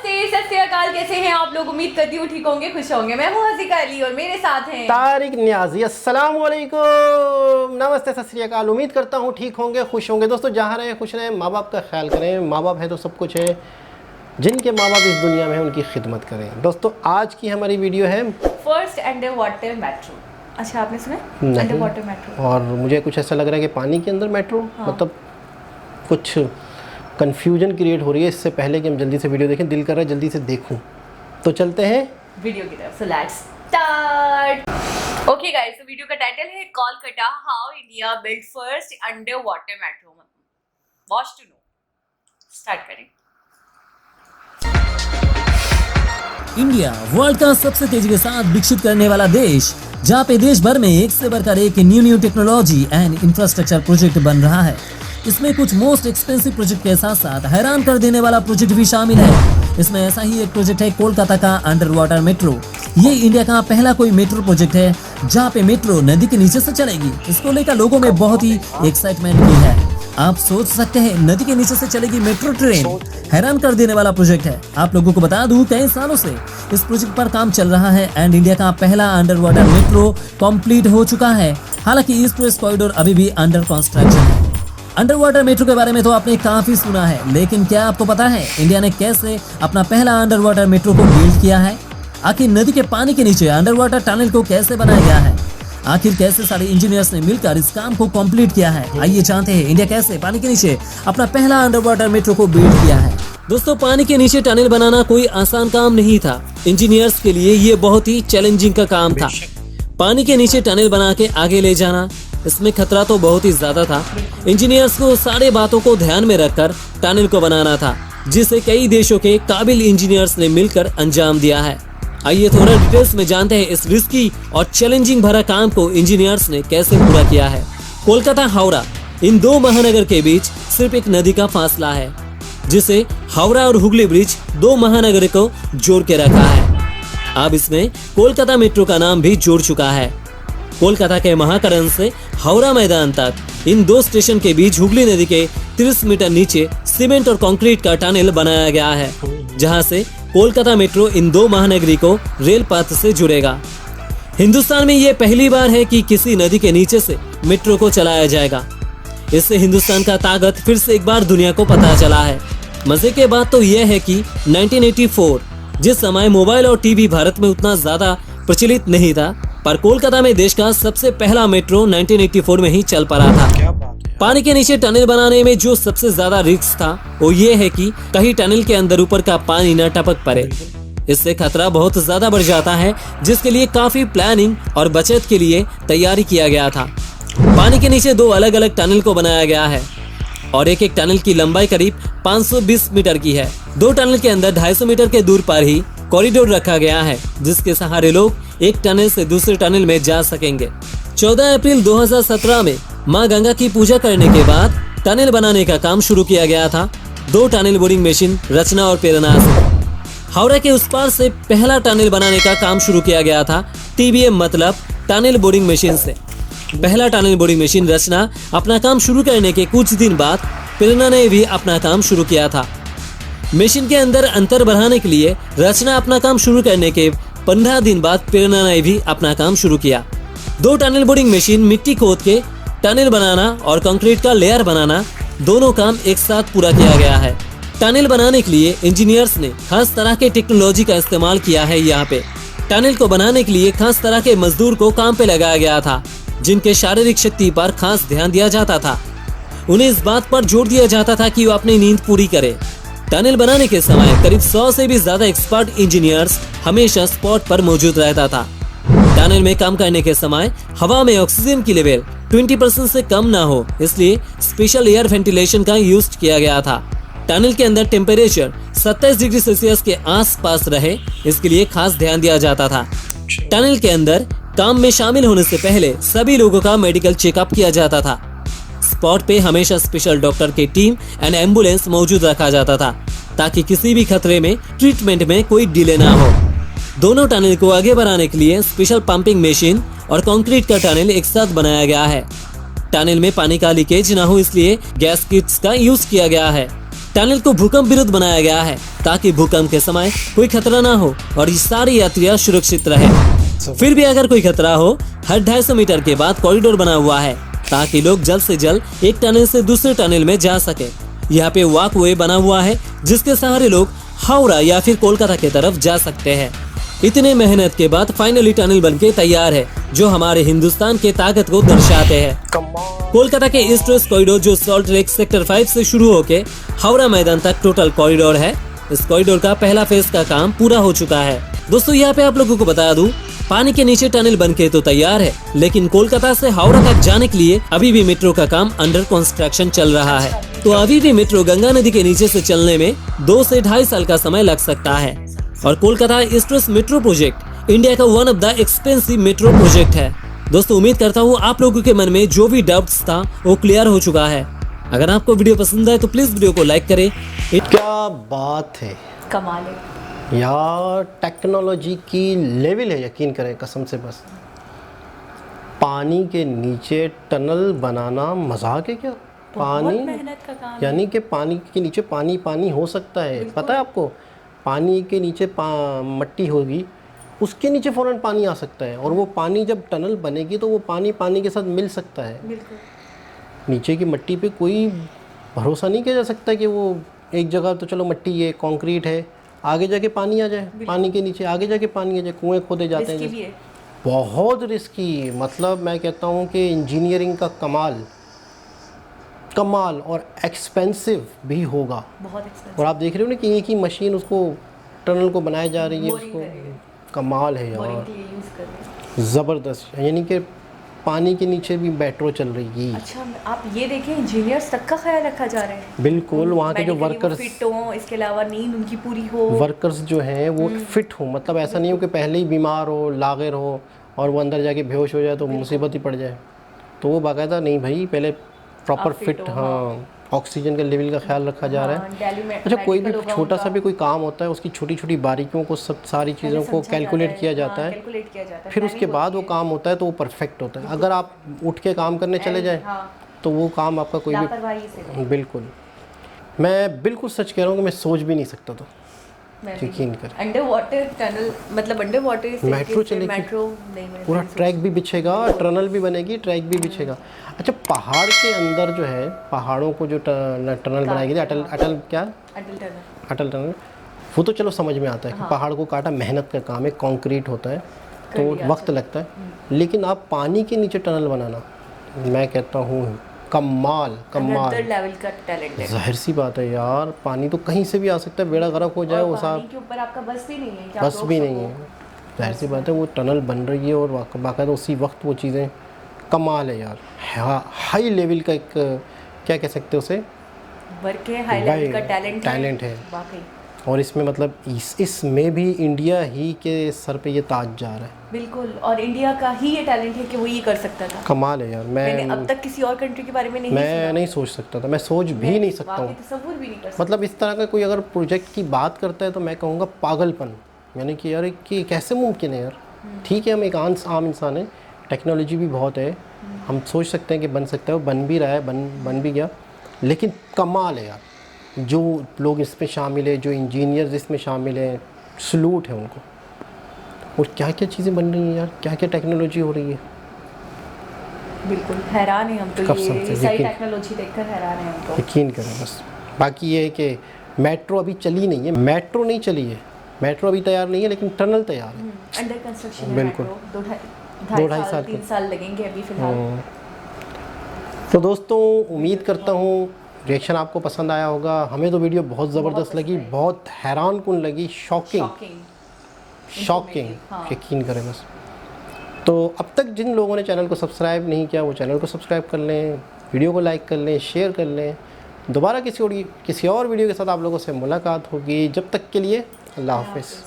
नमस्ते, सत श्री अकाल। कैसे हैं आप लोग? उम्मीद करती हूँ ठीक होंगे, खुश होंगे। मैं हूँ हसीका अली और मेरे साथ हैं तारिक नियाजी। अस्सलाम वालेकुम, नमस्ते, सत श्री अकाल। उम्मीद करता हूँ ठीक होंगे, खुश होंगे। दोस्तों जहाँ रहें खुश रहें, माँ बाप का ख्याल करें। माँ बाप है तो सब कुछ है। जिनके माँ बाप इस दुनिया में हैं उनकी खिदमत करें। दोस्तों आज की हमारी वीडियो है फर्स्ट अंडर वाटर मेट्रो। अच्छा, आपने सुना अंडर वाटर मेट्रो? और मुझे कुछ ऐसा लग रहा है कि पानी के अंदर मेट्रो। हाँ। मतलब कुछ कन्फ्यूजन क्रिएट हो रही है। इससे पहले कि हम जल्दी से वीडियो देखें, दिल कर रहा है जल्दी से देखूं, तो चलते हैं वीडियो की तरफ। So let's start. Okay guys, तो वीडियो का टाइटल है Kolkata how India build first under water metro. Watch to know. Start करें। इंडिया वर्ल्ड का सबसे तेजी के साथ विकसित करने वाला देश, जहाँ पे देश भर में एक से बढ़कर एक new technology and infrastructure project बन रहा है। इसमें कुछ मोस्ट एक्सपेंसिव प्रोजेक्ट के साथ साथ हैरान कर देने वाला प्रोजेक्ट भी शामिल है। इसमें ऐसा ही एक प्रोजेक्ट है कोलकाता का अंडर वाटर मेट्रो। ये इंडिया का पहला कोई मेट्रो प्रोजेक्ट है जहाँ पे मेट्रो नदी के नीचे से चलेगी। इसको लेकर लोगों में बहुत ही एक्साइटमेंट भी है। आप सोच सकते हैं नदी के नीचे से चलेगी मेट्रो ट्रेन, हैरान कर देने वाला प्रोजेक्ट है। आप लोगों को बता दूं कई सालों से इस प्रोजेक्ट पर काम चल रहा है एंड इंडिया का पहला अंडर वाटर मेट्रो कंप्लीट हो चुका है। हालांकि ईस्ट वेस्ट कॉरिडोर अभी भी अंडर कंस्ट्रक्शन है। अंडर वाटर मेट्रो के बारे में तो आपने काफी सुना है, लेकिन क्या आपको पता है इंडिया ने कैसे अपना पहला अंडर वाटर मेट्रो को बिल्ड किया है? आखिर नदी के पानी के नीचे अंडर वाटर टनल को कैसे बनाया गया है? आखिर कैसे सारे इंजीनियर्स ने मिलकर इस काम को कंप्लीट किया है? आइए जानते हैं इंडिया कैसे पानी के नीचे अपना पहला अंडर वाटर मेट्रो को बिल्ड किया है। दोस्तों, पानी के नीचे टनल बनाना कोई आसान काम नहीं था। इंजीनियर्स के लिए ये बहुत ही चैलेंजिंग का काम था। पानी के नीचे टनल बना के आगे ले जाना, इसमें खतरा तो बहुत ही ज्यादा था। इंजीनियर्स को सारे बातों को ध्यान में रखकर टनल को बनाना था, जिसे कई देशों के काबिल इंजीनियर्स ने मिलकर अंजाम दिया है। आइए थोड़ा डिटेल्स में जानते हैं इस रिस्की और चैलेंजिंग भरा काम को इंजीनियर्स ने कैसे पूरा किया है। कोलकाता हावड़ा, इन दो महानगर के बीच सिर्फ एक नदी का फासला है, जिसे हावड़ा और हुगली ब्रिज दो महानगर को जोड़ के रखा है। अब इसमें कोलकाता मेट्रो का नाम भी जुड़ चुका है। कोलकाता के महाकरण से हावड़ा मैदान तक इन दो स्टेशन के बीच हुगली नदी के 30 मीटर नीचे सीमेंट और कंक्रीट का टनल बनाया गया है, जहां से कोलकाता मेट्रो इन दो महानगरी को रेल पथ से जुड़ेगा। हिंदुस्तान में ये पहली बार है कि किसी नदी के नीचे से मेट्रो को चलाया जाएगा। इससे हिंदुस्तान का ताकत फिर से एक बार दुनिया को पता चला है। मजे की बात तो यह है कि 1984 जिस समय मोबाइल और टीवी भारत में उतना ज्यादा प्रचलित नहीं था, पर कोलकाता में देश का सबसे पहला मेट्रो 1984 में ही चल पड़ा था। पानी के नीचे टनल बनाने में जो सबसे ज्यादा रिस्क था वो ये है कि कहीं टनल के अंदर ऊपर का पानी न टपक पड़े। इससे खतरा बहुत ज्यादा बढ़ जाता है, जिसके लिए काफी प्लानिंग और बचत के लिए तैयारी किया गया था। पानी के नीचे दो अलग अलग टनल को बनाया गया है और एक एक टनल की लंबाई करीब 520 मीटर की है। दो टनल के अंदर 250 मीटर के दूर पर ही कॉरिडोर रखा गया है, जिसके सहारे लोग एक टनल से दूसरे टनल में जा सकेंगे। 14 अप्रैल 2017 में मां गंगा की पूजा करने के बाद टनल बनाने का काम शुरू किया गया था। दो टनल बोरिंग मशीन रचना और प्रेरणा से हावड़ा के उस पार से पहला टनल बनाने का काम शुरू किया गया था। TBM मतलब टनल बोरिंग मशीन से। पहला टनल बोरिंग मशीन रचना अपना काम शुरू करने के कुछ दिन बाद प्रेरणा ने भी अपना काम शुरू किया था। मशीन के अंदर अंतर बढ़ाने के लिए रचना अपना काम शुरू करने के 15 दिन बाद प्रेरणा ने भी अपना काम शुरू किया। दो टनल बोरिंग मशीन मिट्टी खोद के टनल बनाना और कंक्रीट का लेयर बनाना, दोनों काम एक साथ पूरा किया गया है। टनल बनाने के लिए इंजीनियर्स ने खास तरह के टेक्नोलॉजी का इस्तेमाल किया है। यहाँ पे टनल को बनाने के लिए खास तरह के मजदूर को काम पे लगाया गया था, जिनके शारीरिक शक्ति पर खास ध्यान दिया जाता था। उन्हें इस बात पर जोर दिया जाता था कि वो अपनी नींद पूरी करे। टनल बनाने के समय करीब 100 से भी ज्यादा एक्सपर्ट इंजीनियर्स हमेशा स्पॉट पर मौजूद रहता था। टनल में काम करने के समय हवा में ऑक्सीजन की लेवल 20% से कम ना हो, इसलिए स्पेशल एयर वेंटिलेशन का यूज किया गया था। टनल के अंदर टेम्परेचर 27 डिग्री सेल्सियस के आसपास रहे, इसके लिए खास ध्यान दिया जाता था। टनल के अंदर काम में शामिल होने से पहले सभी लोगों का मेडिकल चेकअप किया जाता था। स्पॉट पे हमेशा स्पेशल डॉक्टर की टीम एंड एम्बुलेंस मौजूद रखा जाता था, ताकि किसी भी खतरे में ट्रीटमेंट में कोई डिले ना हो। दोनों टनल को आगे बढ़ाने के लिए स्पेशल पंपिंग मशीन और कंक्रीट का टनल एक साथ बनाया गया है। टनल में पानी का लीकेज ना हो, इसलिए गैस किट्स का यूज किया गया है। टनल को भूकंप विरुद्ध बनाया गया है ताकि भूकंप के समय कोई खतरा ना हो और ये सारी यात्रियां सुरक्षित रहे। फिर भी अगर कोई खतरा हो, हर 250 मीटर के बाद कॉरिडोर बना हुआ है ताकि लोग जल्द से जल्द एक टनल से दूसरे टनल में जा सके। यहाँ पे वॉकवे बना हुआ है जिसके सहारे लोग हावड़ा या फिर कोलकाता की तरफ जा सकते हैं। इतने मेहनत के बाद फाइनली टनल बनके तैयार है जो हमारे हिंदुस्तान के ताकत को दर्शाते हैं। कोलकाता के ईस्ट वेस्ट कॉरिडोर जो सॉल्ट लेक सेक्टर 5 से शुरू होके हावड़ा मैदान तक टोटल कॉरिडोर है। इस कॉरिडोर का पहला फेज का काम पूरा हो चुका है। दोस्तों यहाँ पे आप लोगों को बता दूं, पानी के नीचे टनल बनके तो तैयार है, लेकिन कोलकाता से हावड़ा तक जाने के लिए अभी भी मेट्रो का काम अंडर कंस्ट्रक्शन चल रहा है। तो अभी भी मेट्रो गंगा नदी के नीचे से चलने में 2 से 2.5 साल का समय लग सकता है। और Kolkata east west metro project India का one of the expensive metro project है। दोस्तों उम्मीद करता हूँ आप लोगों के मन में जो भी डाउट्स था वो क्लियर हो चुका है। अगर आपको वीडियो पसंद आए तो प्लीज वीडियो को लाइक करें। क्या बात है कमाल है यार, टेक्नोलॉजी की लेवल है, यकीन करें कसम से। बस पानी के नीचे टनल बनाना मजाक है क्या? पानी मेहनत का काम यानी कि पानी के नीचे पानी पानी हो सकता है, पता है आपको? पानी के नीचे मट्टी होगी, उसके नीचे फ़ौरन पानी आ सकता है, और वो पानी जब टनल बनेगी तो वो पानी पानी के साथ मिल सकता है। बिल्कुल। नीचे की मिट्टी पे कोई भरोसा नहीं किया जा सकता कि वो एक जगह तो चलो मिट्टी है, कंक्रीट है, आगे जाके पानी आ जाए, पानी के नीचे आगे जाके पानी आ जाए, कुएँ खोदे जाते हैं। भी है। बहुत रिस्की, मतलब मैं कहता हूँ कि इंजीनियरिंग का कमाल और एक्सपेंसिव भी होगा। बहुत एक्सपेंसिव। और आप देख रहे हो ना कि एक ही मशीन उसको टनल को बनाई जा रही है, उसको कमाल है यार, ज़बरदस्त। यानी कि पानी के नीचे भी मेट्रो चल रही है। अच्छा, आप ये देखें, इंजीनियर्स तक का ख्याल रखा जा रहा है। बिल्कुल, वहाँ के जो वर्कर्स फिट हो, इसके अलावा नींद उनकी पूरी हो, वर्कर्स जो हैं वो फिट हो, मतलब ऐसा नहीं हो कि पहले ही बीमार हो, लागिर हो और वो अंदर जाके बेहोश हो जाए तो मुसीबत ही पड़ जाए। तो वो बाकायदा नहीं भाई, पहले प्रॉपर फिट, हाँ, ऑक्सीजन के लेवल का ख्याल रखा जा रहा है। अच्छा, कोई भी छोटा सा भी कोई काम होता है, उसकी छोटी छोटी बारीकियों को, सब सारी चीज़ों को कैलकुलेट किया जाता है, फिर उसके बाद वो काम होता है तो वो परफेक्ट होता है। अगर आप उठ के काम करने चले जाएं तो वो काम आपका कोई भी, बिल्कुल, मैं बिल्कुल सच कह रहा हूँ कि मैं सोच भी नहीं सकता था, यकीन कर। अंडर वाटर टनल, मतलब अंडर वाटर मेट्रो चलेगी, मेट्रो नहीं, पूरा ट्रैक भी बिछेगा, टनल भी बनेगी, ट्रैक भी बिछेगा। अच्छा, पहाड़ के अंदर जो है, पहाड़ों को जो टनल बनाई गई, अटल टनल, वो तो चलो समझ में आता है कि पहाड़ को काटा, मेहनत का काम है, कंक्रीट होता है तो वक्त लगता है। लेकिन आप पानी के नीचे टनल बनाना, मैं कहता हूँ कमाल लेवल का टैलेंट है। जाहिर सी बात है यार, पानी तो कहीं से भी आ सकता है, बेड़ा गर्क हो जाए, वो साहब के ऊपर आपका बस भी नहीं है, बस भी नहीं है। जाहिर सी बात है, वो टनल बन रही है और बाकायदा उसी वक्त वो चीज़ें, कमाल है यार। हाई लेवल का एक, क्या कह सकते हो उसे, वर्क है, हाई लेवल का टैलेंट है वाकई। और इसमें मतलब इसमें भी इंडिया ही के सर पे ये ताज जा रहा है। बिल्कुल, और इंडिया का ही ये टैलेंट है कि वो ये कर सकता था। कमाल है यार, मैंने अब तक किसी और कंट्री के बारे में नहीं सोच सकता था, मैं सोच भी नहीं सकता हूँ, तसव्वुर भी नहीं कर सकता। मतलब इस तरह का कोई अगर प्रोजेक्ट की बात करता है तो मैं कहूँगा पागलपन, यानी कि यार कि कैसे मुमकिन है यार। ठीक है, हम एक आम इंसान है, टेक्नोलॉजी भी बहुत है, हम सोच सकते हैं कि बन सकता है, वो बन भी रहा है, बन भी गया, लेकिन कमाल है यार। जो लोग इसमें शामिल है, जो इंजीनियर्स इसमें शामिल हैं, सलूट है उनको। और क्या क्या चीज़ें बन रही हैं यार, क्या क्या टेक्नोलॉजी हो रही है, बिल्कुल हैरान है हम तो, ये सारी टेक्नोलॉजी देखकर हैरान है हम तो। यकीन करें बस। बाकी ये है कि मेट्रो अभी चली नहीं है, मेट्रो नहीं चली है, मेट्रो अभी तैयार नहीं है, लेकिन टनल तैयार है, अंडर कंस्ट्रक्शन है। बिल्कुल, 2-2.5 साल 3 साल लगेंगे अभी फिलहाल। तो दोस्तों उम्मीद करता हूँ रिएक्शन आपको पसंद आया होगा। हमें तो वीडियो बहुत ज़बरदस्त लगी, बहुत हैरान कुन लगी, शॉकिंग, यकीन करें बस। तो अब तक जिन लोगों ने चैनल को सब्सक्राइब नहीं किया वो चैनल को सब्सक्राइब कर लें, वीडियो को लाइक कर लें, शेयर कर लें। दोबारा किसी और वीडियो के साथ आप लोगों से मुलाकात होगी, जब तक के लिए अल्लाह हाफ़िज़।